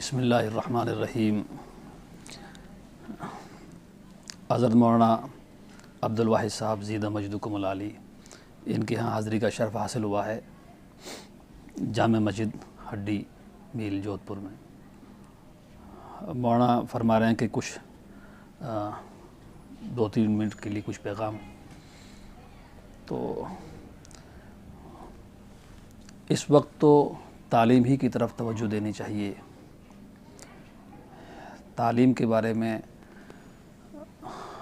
بسم اللہ الرحمن الرحیم۔ حضرت مولانا عبدالواحد صاحب زیدہ مجدکم العالی، ان کے ہاں حاضری کا شرف حاصل ہوا ہے جامع مسجد ہڈی میل جودھ پور میں۔ مولانا فرما رہے ہیں کہ کچھ 2-3 منٹ کے لیے کچھ پیغام۔ تو اس وقت تو تعلیم ہی کی طرف توجہ دینی چاہیے۔ تعلیم کے بارے میں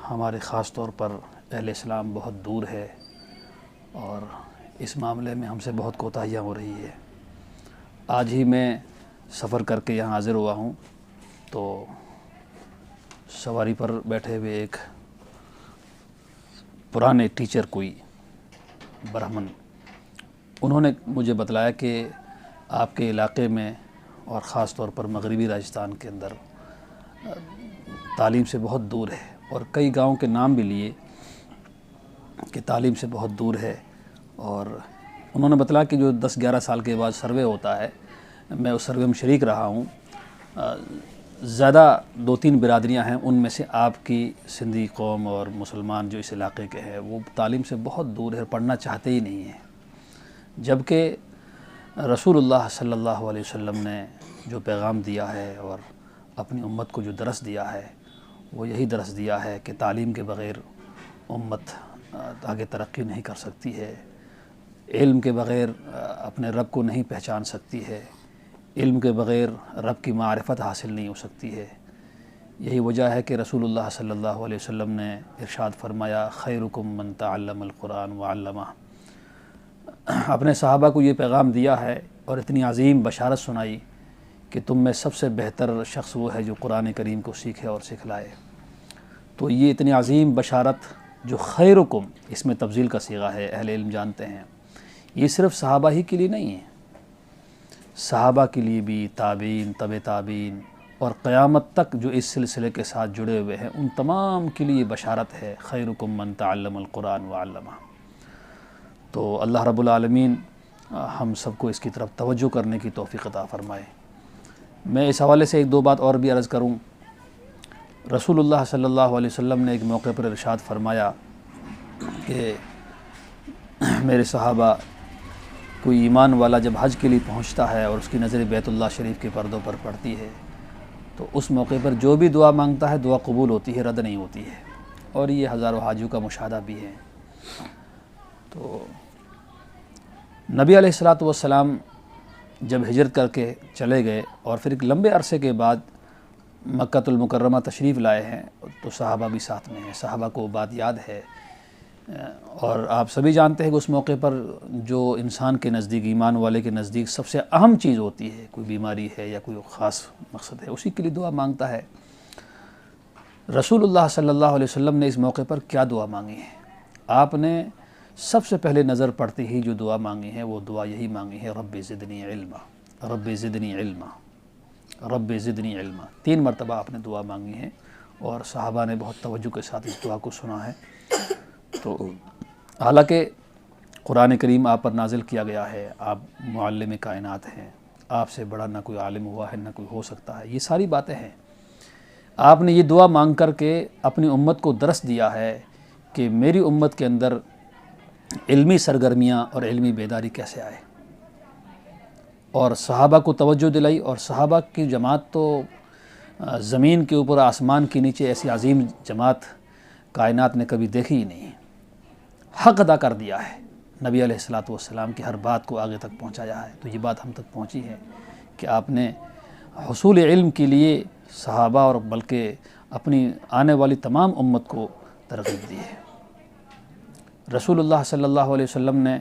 ہمارے خاص طور پر اہل اسلام بہت دور ہے اور اس معاملے میں ہم سے بہت کوتاہیاں ہو رہی ہے۔ آج ہی میں سفر کر کے یہاں حاضر ہوا ہوں تو سواری پر بیٹھے ہوئے ایک پرانے ٹیچر کوئی برہمن، انہوں نے مجھے بتلایا کہ آپ کے علاقے میں اور خاص طور پر مغربی راجستھان کے اندر تعلیم سے بہت دور ہے، اور کئی گاؤں کے نام بھی لیے کہ تعلیم سے بہت دور ہے۔ اور انہوں نے بتلایا کہ جو 10-11 سال کے بعد سروے ہوتا ہے، میں اس سروے میں شریک رہا ہوں۔ زیادہ 2-3 برادریاں ہیں، ان میں سے آپ کی سندھی قوم اور مسلمان جو اس علاقے کے ہیں وہ تعلیم سے بہت دور ہے، پڑھنا چاہتے ہی نہیں ہیں، جبکہ رسول اللہ صلی اللہ علیہ وسلم نے جو پیغام دیا ہے اور اپنی امت کو جو درس دیا ہے وہ یہی درس دیا ہے کہ تعلیم کے بغیر امت آگے ترقی نہیں کر سکتی ہے، علم کے بغیر اپنے رب کو نہیں پہچان سکتی ہے، علم کے بغیر رب کی معرفت حاصل نہیں ہو سکتی ہے۔ یہی وجہ ہے کہ رسول اللہ صلی اللہ علیہ وسلم نے ارشاد فرمایا خیرکم من تعلم القرآن وعلمہ۔ اپنے صحابہ کو یہ پیغام دیا ہے اور اتنی عظیم بشارت سنائی کہ تم میں سب سے بہتر شخص وہ ہے جو قرآن کریم کو سیکھے اور سکھلائے۔ تو یہ اتنی عظیم بشارت جو خیرکم، اس میں تفضیل کا صیغہ ہے، اہل علم جانتے ہیں، یہ صرف صحابہ ہی کے لیے نہیں ہے، صحابہ کے لیے بھی، تابعین، تبع تابعین اور قیامت تک جو اس سلسلے کے ساتھ جڑے ہوئے ہیں ان تمام کے لیے بشارت ہے، خیرکم من تعلم القرآن وعلمہ۔ تو اللہ رب العالمین ہم سب کو اس کی طرف توجہ کرنے کی توفیق عطا فرمائے۔ میں اس حوالے سے 1-2 بات اور بھی عرض کروں۔ رسول اللہ صلی اللہ علیہ وسلم نے ایک موقع پر ارشاد فرمایا کہ میرے صحابہ، کوئی ایمان والا جب حج کے لیے پہنچتا ہے اور اس کی نظر بیت اللہ شریف کے پردوں پر پڑتی ہے تو اس موقع پر جو بھی دعا مانگتا ہے دعا قبول ہوتی ہے، رد نہیں ہوتی ہے، اور یہ ہزاروں حاجیوں کا مشاہدہ بھی ہے۔ تو نبی علیہ السلام جب ہجرت کر کے چلے گئے اور پھر ایک لمبے عرصے کے بعد مکہ المکرمہ تشریف لائے ہیں تو صحابہ بھی ساتھ میں ہیں، صحابہ کو بات یاد ہے، اور آپ سبھی جانتے ہیں کہ اس موقع پر جو انسان کے نزدیک، ایمان والے کے نزدیک سب سے اہم چیز ہوتی ہے، کوئی بیماری ہے یا کوئی خاص مقصد ہے، اسی کے لیے دعا مانگتا ہے۔ رسول اللہ صلی اللہ علیہ وسلم نے اس موقع پر کیا دعا مانگی ہے؟ آپ نے سب سے پہلے نظر پڑتے ہی جو دعا مانگی ہے وہ دعا یہی مانگی ہے، رب زدنی علما، رب زدنی علما، رب زدنی علما۔ 3 مرتبہ آپ نے دعا مانگی ہے اور صحابہ نے بہت توجہ کے ساتھ اس دعا کو سنا ہے۔ تو حالانکہ قرآن کریم آپ پر نازل کیا گیا ہے، آپ معلم کائنات ہیں، آپ سے بڑا نہ کوئی عالم ہوا ہے نہ کوئی ہو سکتا ہے، یہ ساری باتیں ہیں۔ آپ نے یہ دعا مانگ کر کے اپنی امت کو درس دیا ہے کہ میری امت کے اندر علمی سرگرمیاں اور علمی بیداری کیسے آئے، اور صحابہ کو توجہ دلائی، اور صحابہ کی جماعت تو زمین کے اوپر آسمان کے نیچے ایسی عظیم جماعت کائنات نے کبھی دیکھی ہی نہیں، حق ادا کر دیا ہے، نبی علیہ السلام کی ہر بات کو آگے تک پہنچایا ہے۔ تو یہ بات ہم تک پہنچی ہے کہ آپ نے حصول علم کے لیے صحابہ اور بلکہ اپنی آنے والی تمام امت کو ترغیب دی ہے۔ رسول اللہ صلی اللہ علیہ وسلم نے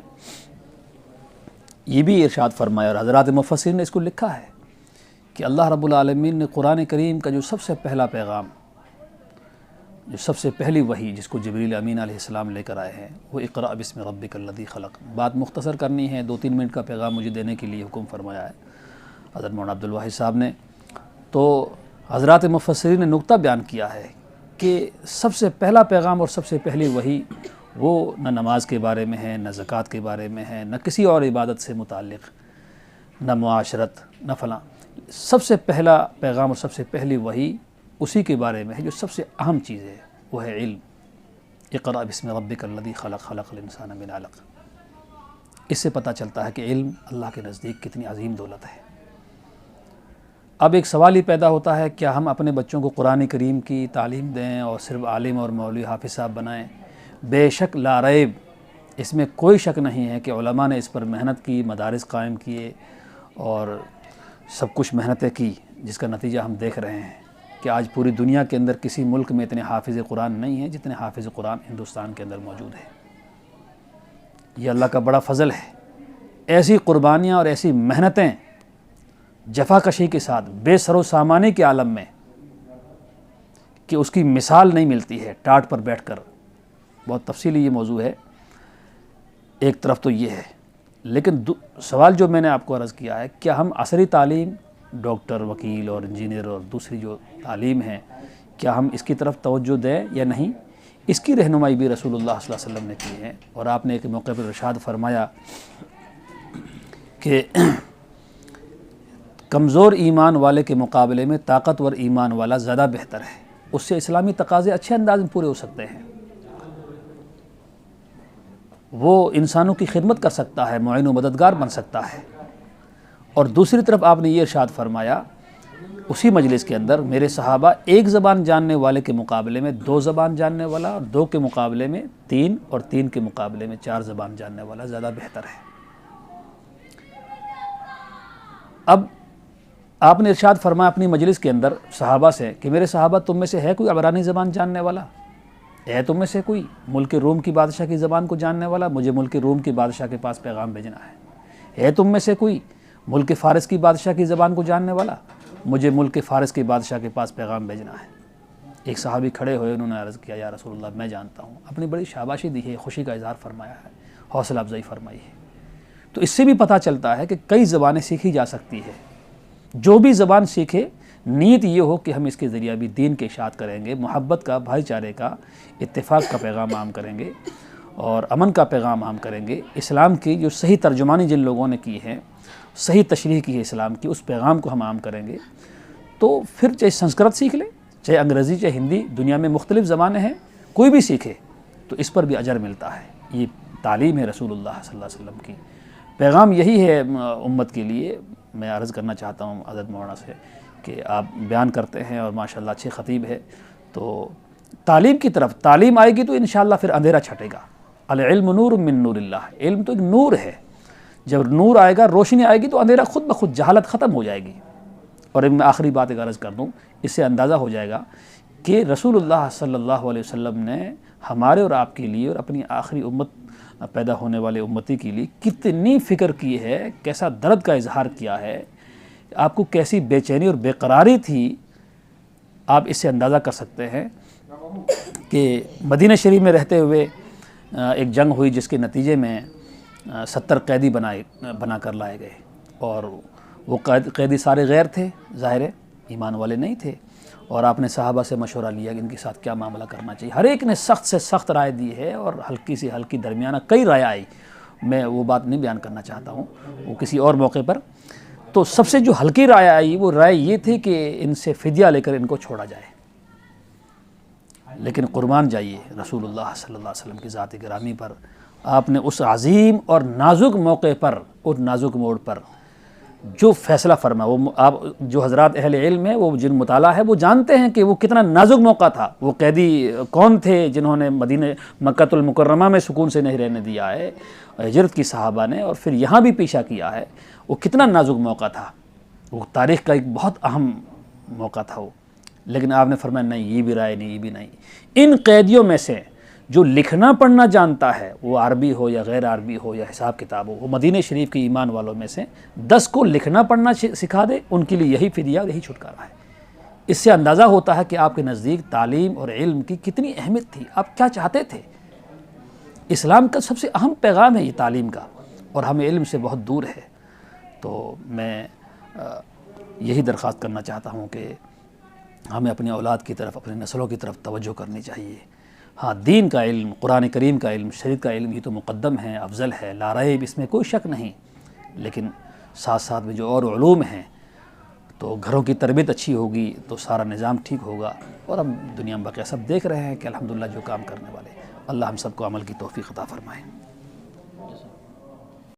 یہ بھی ارشاد فرمایا اور حضرات مفسرین نے اس کو لکھا ہے کہ اللہ رب العالمین نے قرآن کریم کا جو سب سے پہلا پیغام، جو سب سے پہلی وحی جس کو جبریل امین علیہ السلام لے کر آئے ہیں، وہ اقرأ بسم ربک الذی خلق۔ بات مختصر کرنی ہے، 2-3 منٹ کا پیغام مجھے دینے کے لیے حکم فرمایا ہے حضرت مولانا عبدالواحد صاحب نے۔ تو حضرات مفسرین نے نقطہ بیان کیا ہے کہ سب سے پہلا پیغام اور سب سے پہلی وحی وہ نہ نماز کے بارے میں ہے، نہ زکوٰۃ کے بارے میں ہے، نہ کسی اور عبادت سے متعلق، نہ معاشرت، نہ فلاں، سب سے پہلا پیغام اور سب سے پہلی وحی اسی کے بارے میں ہے جو سب سے اہم چیز ہے، وہ ہے علم۔ اقرأ بسم ربک الذی خلق، خلق الانسان من علق۔ اس سے پتہ چلتا ہے کہ علم اللہ کے نزدیک کتنی عظیم دولت ہے۔ اب ایک سوال ہی پیدا ہوتا ہے، کیا ہم اپنے بچوں کو قرآن کریم کی تعلیم دیں اور صرف عالم اور مولوی حافظ صاحب بنائیں؟ بے شک لا ریب، اس میں کوئی شک نہیں ہے کہ علماء نے اس پر محنت کی، مدارس قائم کیے اور سب کچھ محنتیں کی، جس کا نتیجہ ہم دیکھ رہے ہیں کہ آج پوری دنیا کے اندر کسی ملک میں اتنے حافظ قرآن نہیں ہیں جتنے حافظ قرآن ہندوستان کے اندر موجود ہیں۔ یہ اللہ کا بڑا فضل ہے۔ ایسی قربانیاں اور ایسی محنتیں جفا کشی کے ساتھ بے سر و سامانی کے عالم میں کہ اس کی مثال نہیں ملتی ہے ٹاٹ پر بیٹھ کر۔ بہت تفصیلی یہ موضوع ہے، ایک طرف تو یہ ہے، لیکن سوال جو میں نے آپ کو عرض کیا ہے، کیا ہم عصری تعلیم، ڈاکٹر، وکیل اور انجینئر اور دوسری جو تعلیم ہے، کیا ہم اس کی طرف توجہ دیں یا نہیں؟ اس کی رہنمائی بھی رسول اللہ صلی اللہ علیہ وسلم نے کی ہے، اور آپ نے ایک موقع پر ارشاد فرمایا کہ کمزور ایمان والے کے مقابلے میں طاقتور ایمان والا زیادہ بہتر ہے، اس سے اسلامی تقاضے اچھے انداز میں پورے ہو سکتے ہیں، وہ انسانوں کی خدمت کر سکتا ہے، معین و مددگار بن سکتا ہے۔ اور دوسری طرف آپ نے یہ ارشاد فرمایا اسی مجلس کے اندر، میرے صحابہ ایک زبان جاننے والے کے مقابلے میں 2 زبان جاننے والا، اور 2 کے مقابلے میں 3، اور 3 کے مقابلے میں 4 زبان جاننے والا زیادہ بہتر ہے۔ اب آپ نے ارشاد فرمایا اپنی مجلس کے اندر صحابہ سے کہ میرے صحابہ تم میں سے ہے کوئی عبرانی زبان جاننے والا؟ ہے تم میں سے کوئی ملک روم کی بادشاہ کی زبان کو جاننے والا؟ مجھے ملک روم کی بادشاہ کے پاس پیغام بھیجنا ہے تم میں سے کوئی ملک فارس کی بادشاہ کی زبان کو جاننے والا؟ مجھے ملک فارس کے بادشاہ کے پاس پیغام بھیجنا ہے۔ ایک صحابی کھڑے ہوئے، انہوں نے عرض کیا یا رسول اللہ میں جانتا ہوں، اپنی بڑی شاباشی دی ہے، خوشی کا اظہار فرمایا ہے، حوصلہ افزائی فرمائی ہے۔ تو اس سے بھی پتہ چلتا ہے کہ کئی زبانیں سیکھی جا سکتی ہے، جو بھی زبان سیکھے نیت یہ ہو کہ ہم اس کے ذریعہ بھی دین کے اشاعت کریں گے، محبت کا، بھائی چارے کا، اتفاق کا پیغام عام کریں گے اور امن کا پیغام عام کریں گے۔ اسلام کی جو صحیح ترجمانی جن لوگوں نے کی ہے، صحیح تشریح کی ہے اسلام کی، اس پیغام کو ہم عام کریں گے۔ تو پھر چاہے سنسکرت سیکھ لے، چاہے انگریزی، چاہے ہندی، دنیا میں مختلف زبانیں ہیں، کوئی بھی سیکھے تو اس پر بھی اجر ملتا ہے۔ یہ تعلیم ہے رسول اللہ صلی اللہ علیہ وسلم کی، پیغام یہی ہے امت کے لیے۔ میں عرض کرنا چاہتا ہوں حضرت مولانا سے کہ آپ بیان کرتے ہیں اور ماشاءاللہ اچھے خطیب ہے، تو تعلیم کی طرف تعلیم آئے گی تو انشاءاللہ پھر اندھیرا چھٹے گا۔ العلم نور من نور اللہ، علم تو ایک نور ہے، جب نور آئے گا، روشنی آئے گی تو اندھیرا خود بخود، جہالت ختم ہو جائے گی۔ اور میں آخری بات ایک عرض کر دوں، اس سے اندازہ ہو جائے گا کہ رسول اللہ صلی اللہ علیہ وسلم نے ہمارے اور آپ کے لیے اور اپنی آخری امت پیدا ہونے والے امتی کے لیے کتنی فکر کی ہے، کیسا درد کا اظہار کیا ہے، آپ کو کیسی بے چینی اور بے قراری تھی، آپ اس سے اندازہ کر سکتے ہیں کہ مدینہ شریف میں رہتے ہوئے ایک جنگ ہوئی جس کے نتیجے میں 70 قیدی بنا کر لائے گئے، اور وہ قیدی سارے غیر تھے، ظاہر ہے ایمان والے نہیں تھے، اور آپ نے صحابہ سے مشورہ لیا کہ ان کے ساتھ کیا معاملہ کرنا چاہیے۔ ہر ایک نے سخت سے سخت رائے دی ہے، اور ہلکی سے ہلکی درمیانہ کئی رائے آئی، میں وہ بات نہیں بیان کرنا چاہتا ہوں، وہ کسی اور موقع پر۔ تو سب سے جو ہلکی رائے آئی وہ رائے یہ تھی کہ ان سے فدیہ لے کر ان کو چھوڑا جائے، لیکن قربان جائیے رسول اللہ صلی اللہ علیہ وسلم کی ذات گرامی پر، آپ نے اس عظیم اور نازک موقع پر، اور نازک موڑ پر جو فیصلہ فرما، وہ آپ جو حضرات اہل علم ہیں، وہ جن مطالعہ ہے وہ جانتے ہیں کہ وہ کتنا نازک موقع تھا۔ وہ قیدی کون تھے جنہوں نے مکہ المکرمہ میں سکون سے نہیں رہنے دیا ہے، ہجرت کی صحابہ نے، اور پھر یہاں بھی پیشہ کیا ہے، وہ کتنا نازک موقع تھا، وہ تاریخ کا ایک بہت اہم موقع تھا وہ۔ لیکن آپ نے فرمایا نہیں، یہ بھی رائے نہیں، یہ بھی نہیں۔ ان قیدیوں میں سے جو لکھنا پڑھنا جانتا ہے، وہ عربی ہو یا غیر عربی ہو یا حساب کتاب ہو، وہ مدینہ شریف کے ایمان والوں میں سے 10 کو لکھنا پڑھنا سکھا دے، ان کے لیے یہی فدیہ اور یہی چھٹکارا ہے۔ اس سے اندازہ ہوتا ہے کہ آپ کے نزدیک تعلیم اور علم کی کتنی اہمیت تھی، آپ کیا چاہتے تھے۔ اسلام کا سب سے اہم پیغام ہے یہ تعلیم کا، اور ہمیں علم سے بہت دور ہے۔ تو میں یہی درخواست کرنا چاہتا ہوں کہ ہمیں اپنی اولاد کی طرف، اپنی نسلوں کی طرف توجہ کرنی چاہیے۔ ہاں، دین کا علم، قرآن کریم کا علم، شریعت کا علم، یہ تو مقدم ہے، افضل ہے، لا ریب، اس میں کوئی شک نہیں، لیکن ساتھ ساتھ میں جو اور علوم ہیں، تو گھروں کی تربیت اچھی ہوگی تو سارا نظام ٹھیک ہوگا. اور ہم دنیا میں باقی سب دیکھ رہے ہیں کہ الحمدللہ جو کام کرنے والے, اللہ ہم سب کو عمل کی توفیق عطا فرمائے.